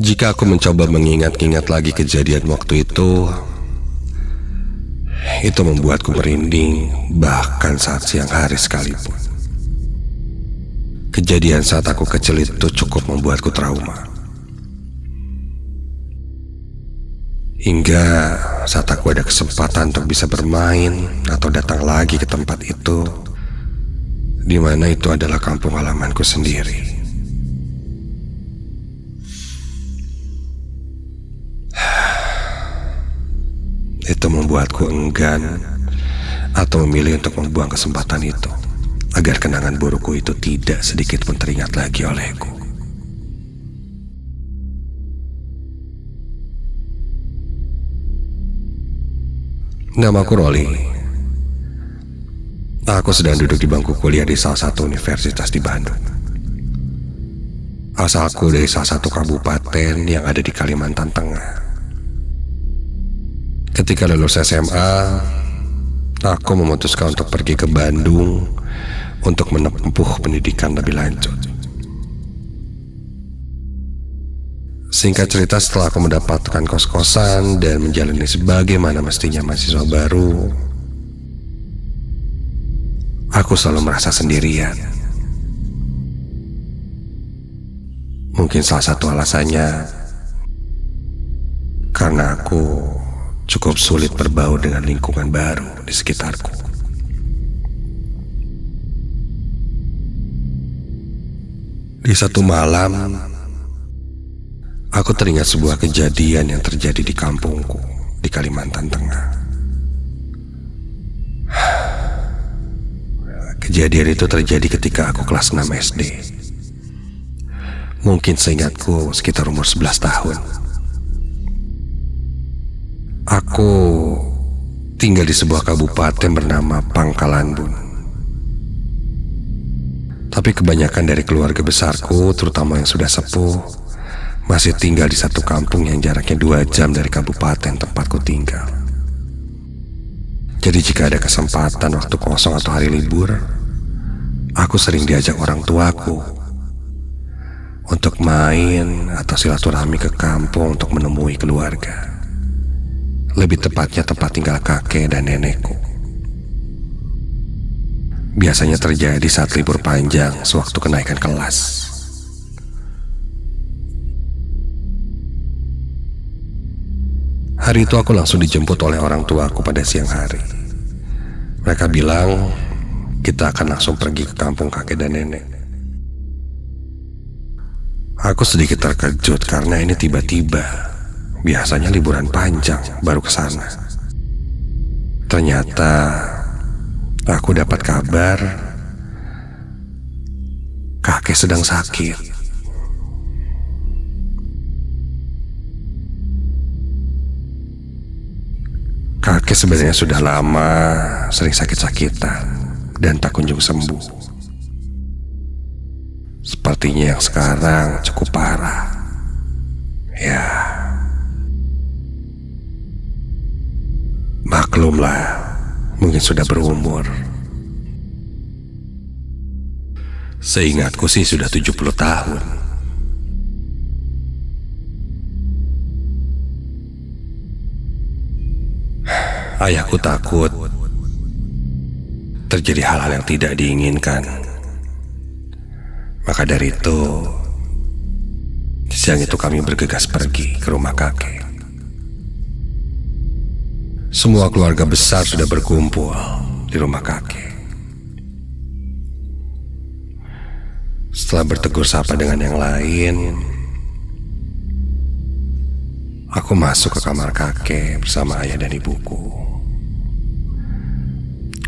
Jika aku mencoba mengingat-ingat lagi kejadian waktu itu membuatku merinding, bahkan saat siang hari sekalipun. Kejadian saat aku kecil itu cukup membuatku trauma. Hingga saat aku ada kesempatan untuk bisa bermain atau datang lagi ke tempat itu, di mana itu adalah kampung halamanku sendiri. Itu membuatku enggan atau memilih untuk membuang kesempatan itu, agar kenangan burukku itu tidak sedikit pun teringat lagi olehku. Namaku Rolly. Aku sedang duduk di bangku kuliah di salah satu universitas di Bandung. Asalku dari salah satu kabupaten yang ada di Kalimantan Tengah. Ketika lulus SMA, aku memutuskan untuk pergi ke Bandung untuk menempuh pendidikan lebih lanjut. Singkat cerita, setelah aku mendapatkan kos-kosan dan menjalani sebagaimana mestinya mahasiswa baru, aku selalu merasa sendirian. Mungkin salah satu alasannya karena aku cukup sulit berbaur dengan lingkungan baru di sekitarku. Di satu malam, aku teringat sebuah kejadian yang terjadi di kampungku di Kalimantan Tengah. Kejadian itu terjadi ketika aku kelas 6 SD. Mungkin seingatku sekitar umur 11 tahun. Aku tinggal di sebuah kabupaten bernama Pangkalan Bun. Tapi kebanyakan dari keluarga besarku, terutama yang sudah sepuh, masih tinggal di satu kampung yang jaraknya 2 jam dari kabupaten tempatku tinggal. Jadi jika ada kesempatan waktu kosong atau hari libur, aku sering diajak orang tuaku untuk main atau silaturahmi ke kampung untuk menemui keluarga. Lebih tepatnya tempat tinggal kakek dan nenekku. Biasanya terjadi saat libur panjang sewaktu kenaikan kelas. Hari itu aku langsung dijemput oleh orang tuaku pada siang hari. Mereka bilang kita akan langsung pergi ke kampung kakek dan nenek. Aku sedikit terkejut karena ini tiba-tiba. Biasanya liburan panjang baru ke sana. Ternyata aku dapat kabar kakek sedang sakit. Kakek sebenarnya sudah lama sering sakit-sakitan dan tak kunjung sembuh. Sepertinya yang sekarang cukup parah. Ya, maklumlah, mungkin sudah berumur. Seingatku sih sudah 70 tahun. Ayahku takut terjadi hal-hal yang tidak diinginkan. Maka dari itu, siang itu kami bergegas pergi ke rumah kakek. Semua keluarga besar sudah berkumpul di rumah kakek. Setelah bertegur sapa dengan yang lain, aku masuk ke kamar kakek bersama ayah dan ibuku.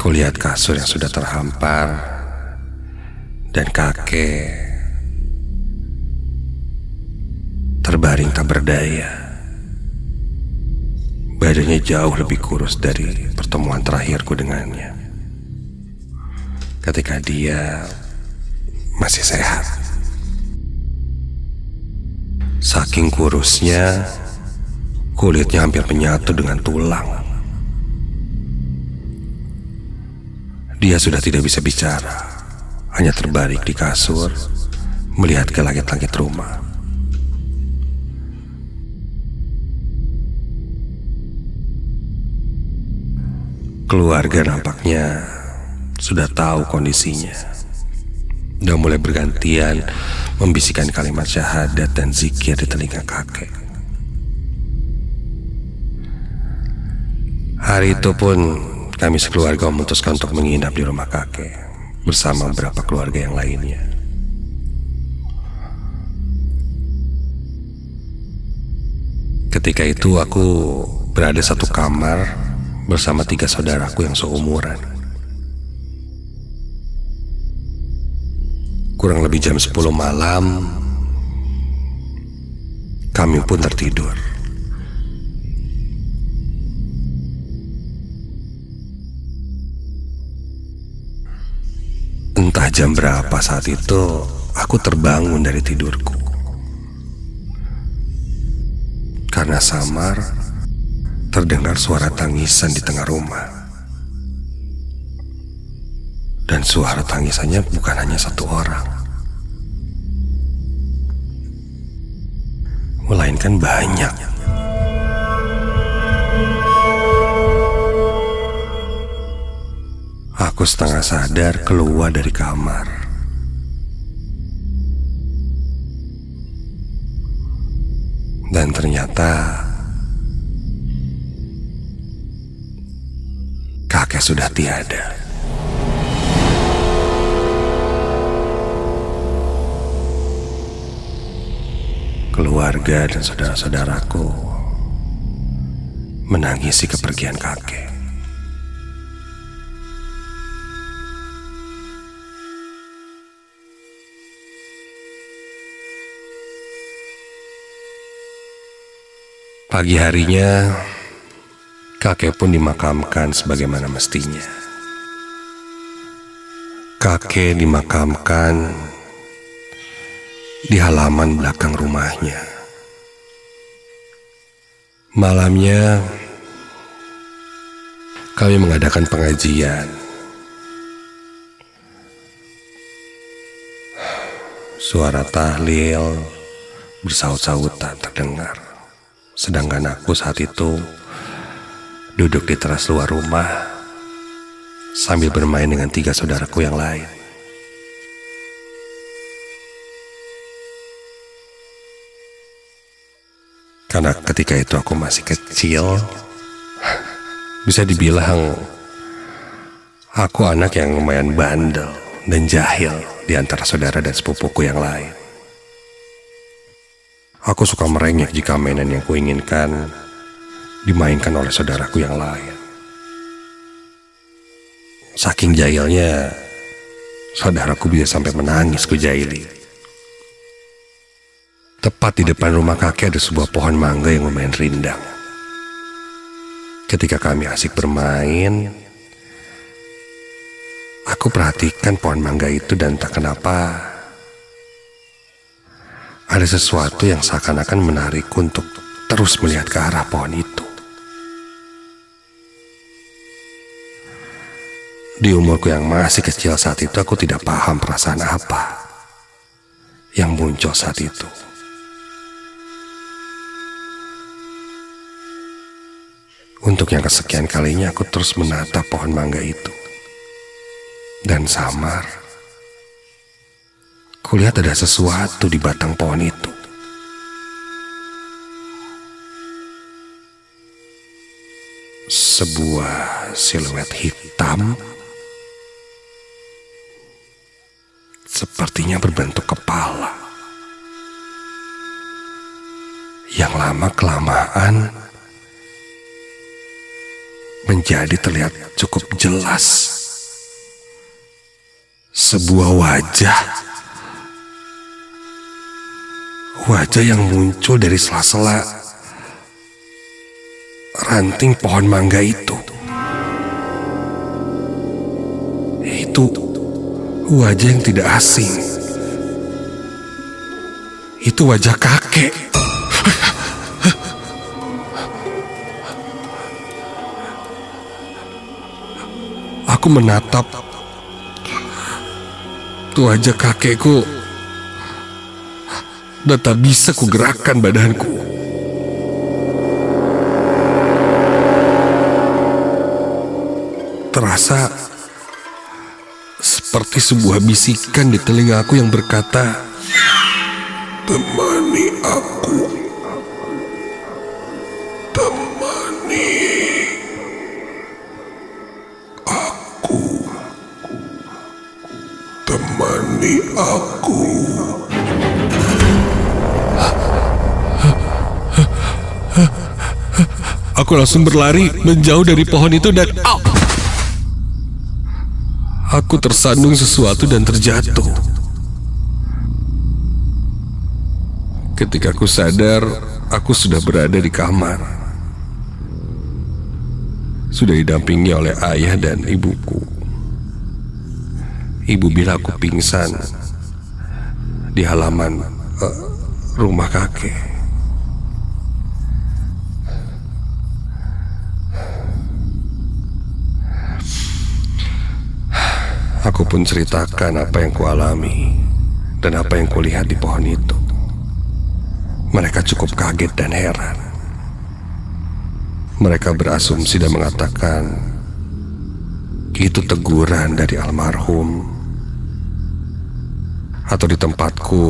Kulihat kasur yang sudah terhampar dan kakek terbaring tak berdaya. Badannya jauh lebih kurus dari pertemuan terakhirku dengannya, ketika dia masih sehat. Saking kurusnya, kulitnya hampir menyatu dengan tulang. Dia sudah tidak bisa bicara, hanya terbaring di kasur, melihat ke langit-langit rumah. Keluarga nampaknya sudah tahu kondisinya. Udah mulai bergantian membisikkan kalimat syahadat dan zikir di telinga kakek. Hari itu pun kami sekeluarga memutuskan untuk menginap di rumah kakek bersama beberapa keluarga yang lainnya. Ketika itu aku berada satu kamar bersama 3 saudaraku yang seumuran. Kurang lebih jam 10 malam, kami pun tertidur. Entah jam berapa saat itu, aku terbangun dari tidurku. Karena samar, terdengar suara tangisan di tengah rumah. Dan suara tangisannya bukan hanya satu orang, melainkan banyak. Aku setengah sadar keluar dari kamar. Dan ternyata kakek sudah tiada. Keluarga dan saudara-saudaraku menangisi kepergian kakek. Pagi harinya, kakek pun dimakamkan sebagaimana mestinya. Kakek dimakamkan di halaman belakang rumahnya. Malamnya, kami mengadakan pengajian. Suara tahlil bersaut-sautan terdengar. Sedangkan aku saat itu duduk di teras luar rumah sambil bermain dengan 3 saudaraku yang lain. Karena ketika itu aku masih kecil, bisa dibilang aku anak yang lumayan bandel dan jahil di antara saudara dan sepupuku yang lain. Aku suka merengek jika mainan yang kuinginkan dimainkan oleh saudaraku yang lain. Saking jahilnya, saudaraku bisa sampai menangis kujaili. Tepat di depan rumah kakek ada sebuah pohon mangga yang lumayan rindang. Ketika kami asik bermain, aku perhatikan pohon mangga itu dan tak kenapa ada sesuatu yang seakan-akan menarikku untuk terus melihat ke arah pohon itu. Di umurku yang masih kecil saat itu, aku tidak paham perasaan apa yang muncul saat itu. Untuk yang kesekian kalinya aku terus menatap pohon mangga itu. Dan samar, kulihat ada sesuatu di batang pohon itu. Sebuah siluet hitam, sepertinya berbentuk kepala, yang lama-kelamaan menjadi terlihat cukup jelas. Sebuah wajah yang muncul dari sela-sela ranting pohon mangga itu. Itu wajah yang tidak asing. Itu wajah kakek. Aku menatap wajah kakekku dan tak bisa kugerakkan badanku. terasa seperti sebuah bisikan di telinga aku yang berkata, "Temani aku, temani aku, temani aku." Aku langsung berlari menjauh dari pohon itu dan aku tersandung sesuatu dan terjatuh. Ketika aku sadar, aku sudah berada di kamar. Sudah didampingi oleh ayah dan ibuku. Ibu bilang aku pingsan di halaman rumah kakek. Aku pun ceritakan apa yang kualami dan apa yang kulihat di pohon itu. Mereka cukup kaget dan heran. Mereka berasumsi dan mengatakan itu teguran dari almarhum, atau di tempatku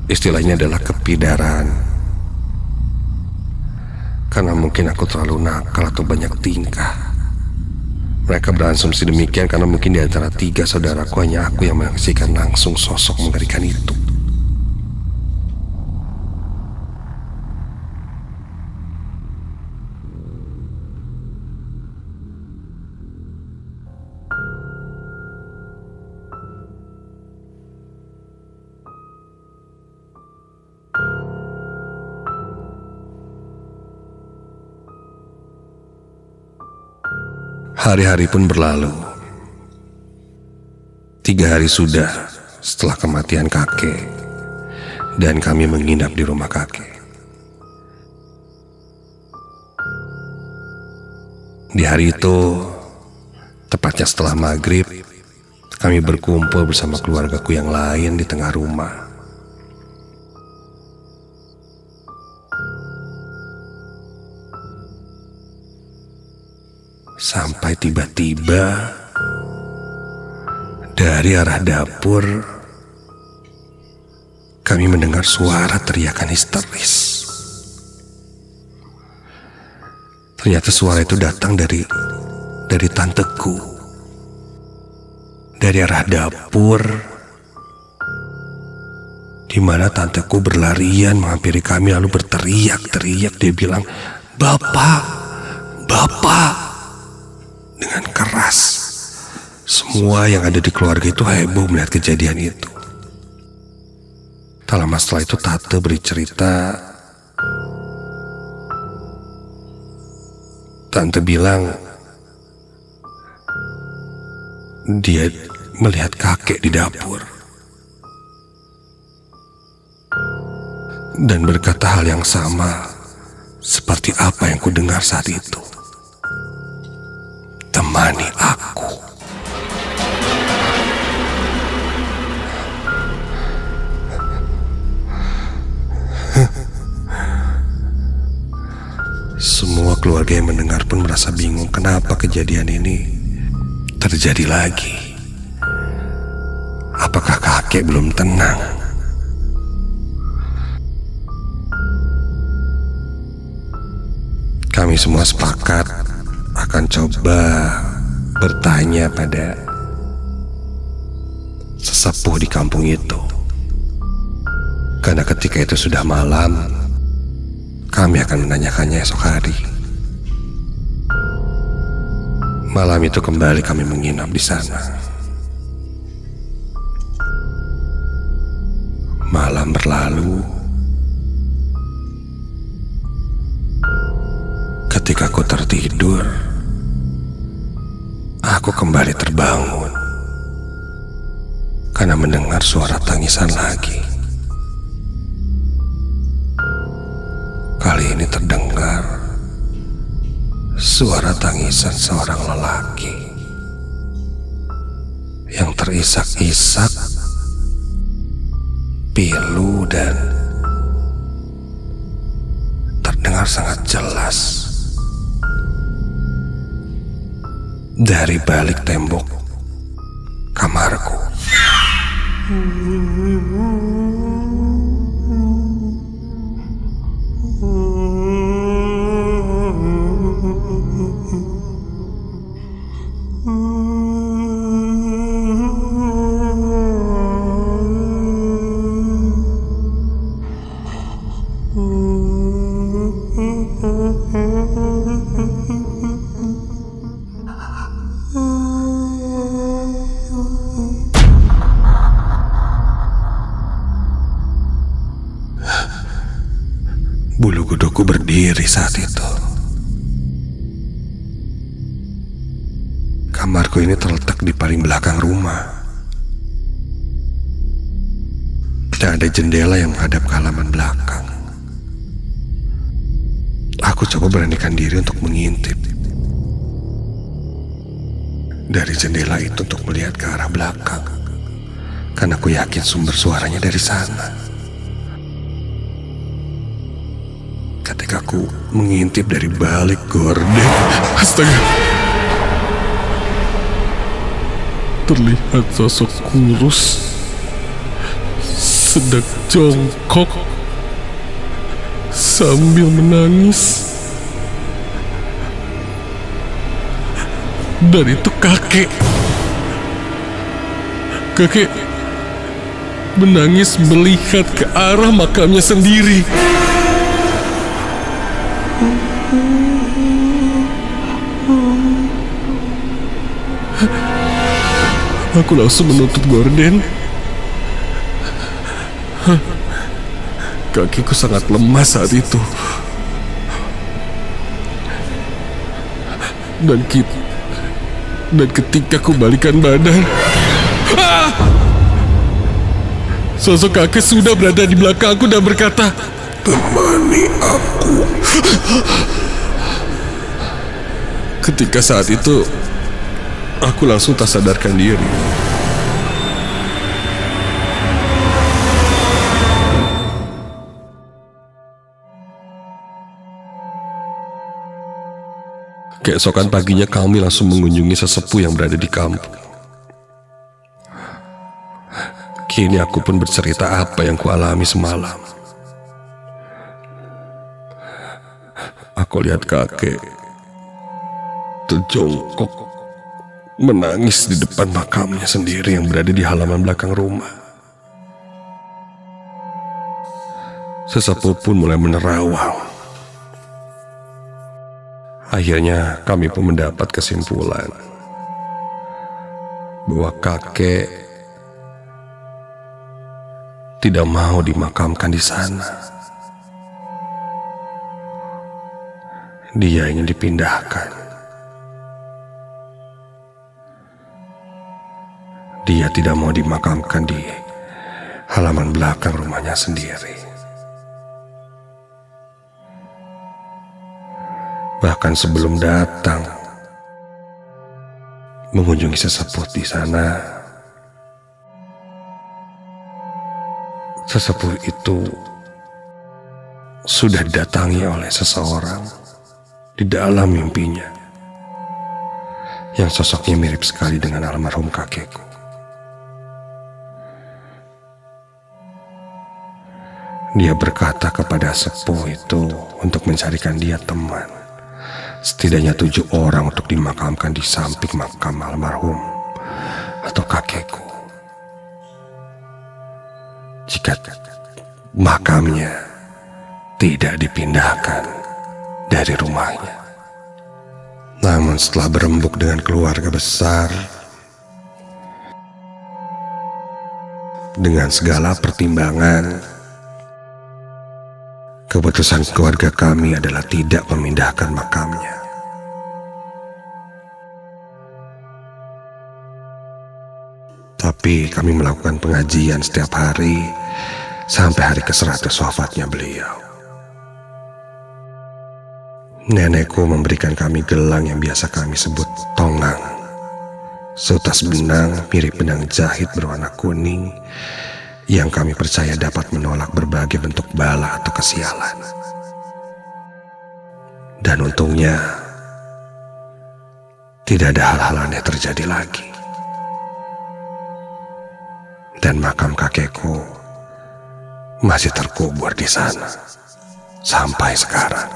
istilahnya adalah kepidaran, karena mungkin aku terlalu nakal atau banyak tingkah. Mereka berasumsi demikian karena mungkin di antara 3 saudaraku hanya aku yang menyaksikan langsung sosok mengerikan itu. Hari-hari pun berlalu. 3 hari sudah setelah kematian kakek, dan kami menginap di rumah kakek. Di hari itu, tepatnya setelah maghrib, kami berkumpul bersama keluargaku yang lain di tengah rumah. Sampai tiba-tiba dari arah dapur kami mendengar suara teriakan histeris. Ternyata suara itu datang dari tanteku. Dari arah dapur, di mana tanteku berlarian menghampiri kami lalu berteriak-teriak. Dia bilang, "Bapak, Bapak!" dengan keras. Semua yang ada di keluarga itu heboh melihat kejadian itu. Tak lama setelah itu Tante beri cerita. Tante bilang dia melihat kakek di dapur dan berkata hal yang sama seperti apa yang kudengar saat itu. Temani aku. Semua keluarga yang mendengar pun merasa bingung kenapa kejadian ini terjadi lagi. Apakah kakek belum tenang? Kami semua sepakat akan coba bertanya pada sesepuh di kampung itu. Karena ketika itu sudah malam, kami akan menanyakannya esok hari. Malam itu kembali kami menginap di sana. Malam berlalu. Ketika aku tertidur, aku kembali terbangun karena mendengar suara tangisan lagi. Kali ini terdengar suara tangisan seorang lelaki yang terisak-isak, pilu dan terdengar sangat jelas. dari balik tembok kamarku. Bulu kuduku berdiri saat itu. Kamarku ini terletak di paling belakang rumah. Tidak ada jendela yang menghadap ke halaman belakang. Aku coba beranikan diri untuk mengintip dari jendela itu untuk melihat ke arah belakang, karena aku yakin sumber suaranya dari sana. Ketika aku mengintip dari balik gorden, astaga, terlihat sosok kurus sedang jongkok sambil menangis. Dan itu kakek menangis melihat ke arah makamnya sendiri. Aku langsung menutup gorden. Kakiku sangat lemah saat itu. Dan ketika aku balikan badan, sosok kakek sudah berada di belakangku dan berkata, "Temani aku." Ketika saat itu, aku langsung tak sadarkan diri. Keesokan paginya kami langsung mengunjungi sesepuh yang berada di kampung. Kini aku pun bercerita apa yang kualami semalam. Aku lihat kakek terjongkok menangis di depan makamnya sendiri yang berada di halaman belakang rumah. Sesepuh pun mulai menerawang. Akhirnya kami pun mendapat kesimpulan bahwa kakek tidak mau dimakamkan di sana. Dia ingin dipindahkan. Dia tidak mau dimakamkan di halaman belakang rumahnya sendiri. Bahkan sebelum datang mengunjungi sesepuh di sana, sesepuh itu sudah didatangi oleh seseorang di dalam mimpinya yang sosoknya mirip sekali dengan almarhum kakekku. Dia berkata kepada sepuh itu untuk mencarikan dia teman. Setidaknya 7 orang untuk dimakamkan di samping makam almarhum atau kakekku. Jika makamnya tidak dipindahkan dari rumahnya. Namun setelah berembuk dengan keluarga besar, dengan segala pertimbangan, keputusan keluarga kami adalah tidak memindahkan makamnya. Tapi kami melakukan pengajian setiap hari sampai hari ke-100 wafatnya beliau. Nenekku memberikan kami gelang yang biasa kami sebut tongang. Seutas benang mirip benang jahit berwarna kuning yang kami percaya dapat menolak berbagai bentuk bala atau kesialan. Dan untungnya tidak ada hal-hal aneh terjadi lagi. Dan makam kakekku masih terkubur di sana sampai sekarang.